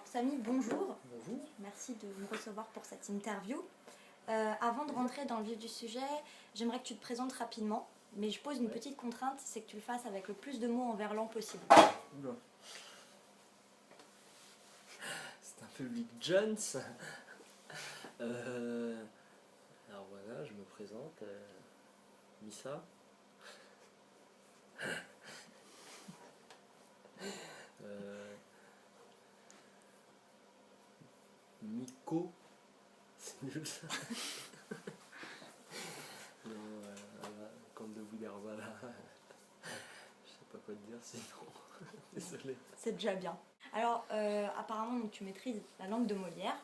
Samy, bonjour. Bonjour. Merci de me recevoir pour cette interview. Avant de rentrer dans le vif du sujet, j'aimerais que tu te présentes rapidement, mais je pose une petite contrainte, c'est que tu le fasses avec le plus de mots en verlan possible. Oula. C'est un public Jones. Alors voilà, je me présente. Missa. Miko. C'est nul ça. Non, comme de vous dire, voilà. Je sais pas quoi te dire sinon. Désolé. C'est déjà bien. Alors, apparemment, donc, tu maîtrises la langue de Molière.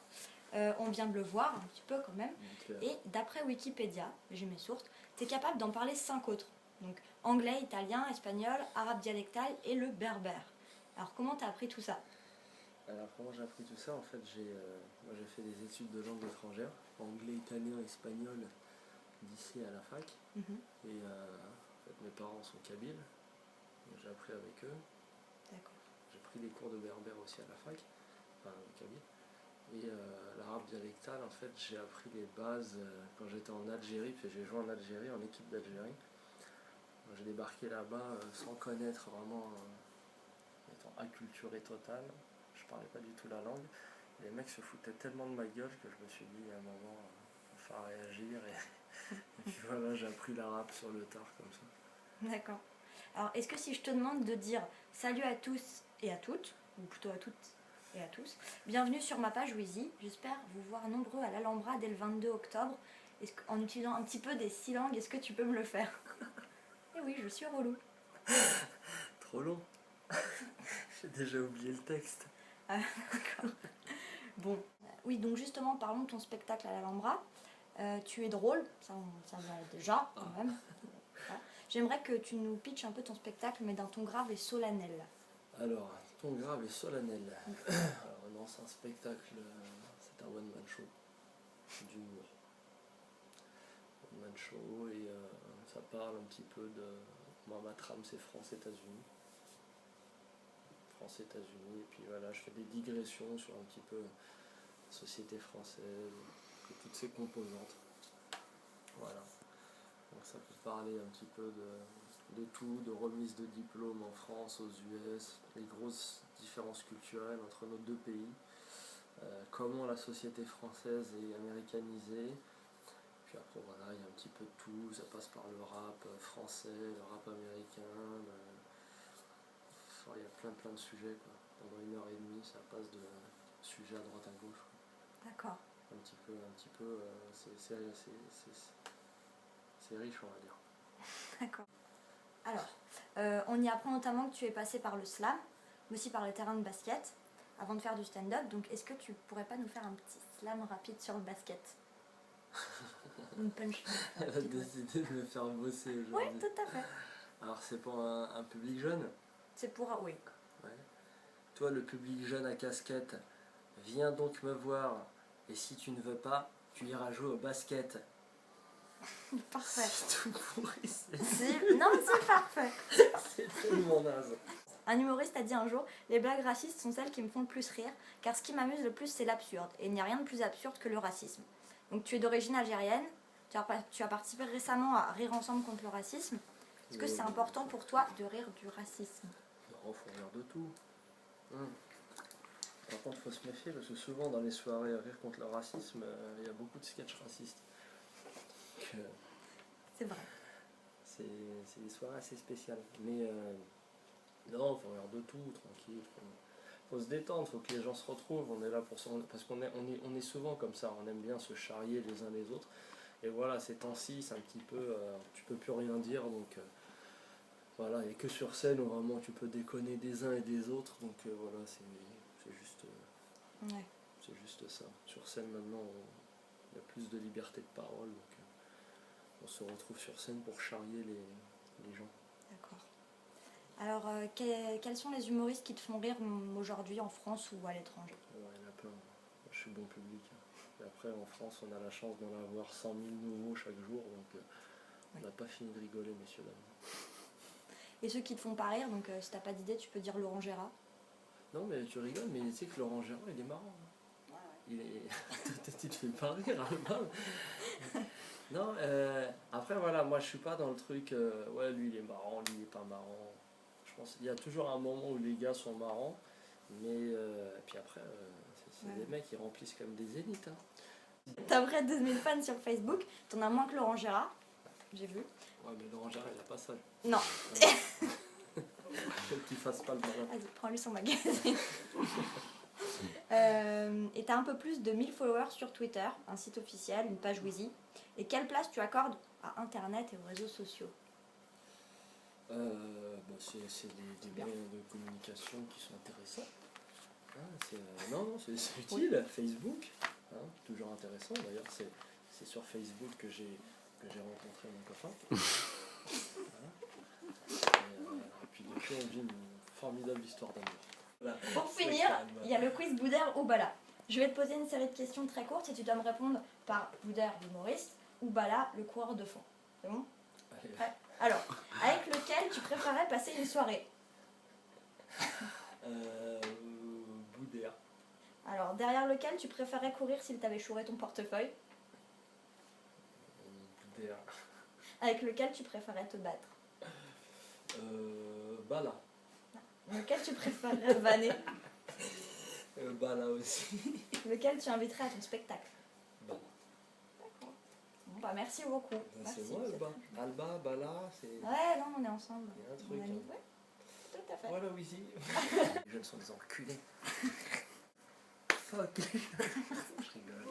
On vient de le voir un petit peu quand même. Et d'après Wikipédia, j'ai mes sources, tu es capable d'en parler 5 autres. Donc anglais, italien, espagnol, arabe dialectal et le berbère. Alors comment tu as appris tout ça? Alors comment j'ai appris tout ça? En fait, moi j'ai fait des études de langue étrangère, anglais, italien, espagnol, d'ici à la fac. Et en fait, mes parents sont kabyles, donc j'ai appris avec eux. D'accord. J'ai pris des cours de berbère aussi à la fac, enfin kabyle. Et l'arabe dialectal, en fait, j'ai appris les bases quand j'étais en Algérie, puis j'ai joué en Algérie, en équipe d'Algérie. J'ai débarqué là-bas sans connaître vraiment, étant acculturé total. Je parlais pas du tout la langue. Et les mecs se foutaient tellement de ma gueule que je me suis dit à un moment, il va falloir réagir. Et puis voilà, j'ai appris l'arabe sur le tard comme ça. D'accord. Alors, est-ce que si je te demande de dire salut à tous et à toutes, ou plutôt à toutes et à tous, bienvenue sur ma page Wheezy, j'espère vous voir nombreux à l'Alhambra dès le 22 octobre, en utilisant un petit peu des 6 langues, est-ce que tu peux me le faire? Eh oui, je suis relou. Trop long. J'ai déjà oublié le texte. Ah, d'accord. Bon, oui, donc justement, parlons de ton spectacle à l'Alhambra. Tu es drôle, ça va déjà, quand même. Voilà. J'aimerais que tu nous pitches un peu ton spectacle, mais d'un ton grave et solennel. Alors, ton grave et solennel. Alors non, c'est un spectacle, c'est un one-man show d'humour. One-man show et ça parle un petit peu de... Moi, ma trame, c'est France-États-Unis. France-États-Unis, et puis voilà, je fais des digressions sur un petit peu la société française, et toutes ses composantes. Voilà. Donc ça peut parler un petit peu de tout, de remise de diplôme en France, aux US, les grosses différences culturelles entre nos deux pays, comment la société française est américanisée. Puis après voilà, il y a un petit peu de tout, ça passe par le rap français, le rap américain, enfin, il y a plein de sujets quoi. Pendant 1h30 ça passe de sujet à droite à gauche. D'accord. Un petit peu c'est riche on va dire. D'accord. Alors, on y apprend notamment que tu es passé par le slam, mais aussi par les terrains de basket, avant de faire du stand-up. Donc, est-ce que tu pourrais pas nous faire un petit slam rapide sur le basket? Une punch. Elle a décidé de me faire bosser aujourd'hui. Oui, tout à fait. Alors c'est pour un public jeune? C'est pour... Oui. Ouais. Toi le public jeune à casquette, viens donc me voir, et si tu ne veux pas, tu iras jouer au basket. Parfait. C'est tout pourri, Non, c'est parfait. c'est tellement naze. Un humoriste a dit un jour, les blagues racistes sont celles qui me font le plus rire, car ce qui m'amuse le plus c'est l'absurde, et il n'y a rien de plus absurde que le racisme. Donc tu es d'origine algérienne, tu as participé récemment à Rire ensemble contre le racisme. Est-ce que c'est important pour toi de rire du racisme? Non, faut rire de tout. Par contre, faut se méfier parce que souvent dans les soirées à rire contre le racisme, il y a beaucoup de sketchs racistes. C'est vrai. C'est des soirées assez spéciales. Mais non, faut rire de tout, tranquille. Faut se détendre, faut que les gens se retrouvent. On est là pour ça, parce qu'on est souvent comme ça. On aime bien se charrier les uns les autres. Et voilà, ces temps-ci, c'est un petit peu, tu peux plus rien dire, donc voilà, et que sur scène où vraiment tu peux déconner des uns et des autres, donc voilà, c'est juste ça. Sur scène maintenant, il y a plus de liberté de parole, donc on se retrouve sur scène pour charrier les gens. D'accord. Alors, quels sont les humoristes qui te font rire aujourd'hui en France ou à l'étranger? Ouais, il y en a plein. Je suis bon public. Et après, en France, on a la chance d'en avoir 100 000 nouveaux chaque jour, donc on n'a pas fini de rigoler, messieurs, dames. Et ceux qui te font pas rire, donc si t'as pas d'idée, tu peux dire Laurent Gérard. Non, mais tu rigoles, mais tu sais que Laurent Gérard, il est marrant. Ouais, ouais. Il est... tu te fais pas rire, hein. Non, après, voilà, moi, je suis pas dans le truc, ouais, lui, il est marrant, lui, il est pas marrant. Je pense qu'il y a toujours un moment où les gars sont marrants, mais puis après, c'est Ouais. des mecs qui remplissent comme des zéniths, hein. T'as près de 2000 fans sur Facebook, t'en as moins que Laurent Gérard, j'ai vu. Ouais, mais Laurent Gérard, il a pas ça. Non, Qu'il fasse pas le malin. vas-y, prends-lui son magazine. Et t'as un peu plus de 1000 followers sur Twitter, un site officiel, une page Wheezy. Et quelle place tu accordes à Internet et aux réseaux sociaux? C'est des moyens de communication qui sont intéressants. Hein, non, c'est utile. Facebook, hein, toujours intéressant. D'ailleurs, c'est sur Facebook que j'ai rencontré mon copain. Voilà. Et puis depuis, on vit une formidable histoire d'amour. Voilà. Pour finir, il y a le quiz Boudère ou Bala. Je vais te poser une série de questions très courtes et tu dois me répondre par Boudère, l'humoriste, ou Bala, le coureur de fond. C'est bon? Allez. Ouais. Alors, avec lequel tu préférais passer une soirée? Boudère. Alors, derrière lequel tu préférais courir s'il t'avait chouré ton portefeuille? Boudère. Avec lequel tu préférais te battre? Bala. Lequel tu préférais vanner? Bala aussi. Lequel tu inviterais à ton spectacle? Bala. D'accord. Bon, bah merci beaucoup. C'est Merci. moi, Alba, Bala, c'est... Ouais, non, on est ensemble. Il y a un On truc, a mis- hein. Ouais, tout à fait. Voilà, Wheezy. Les jeunes sont des enculés. Fuck. Je rigole.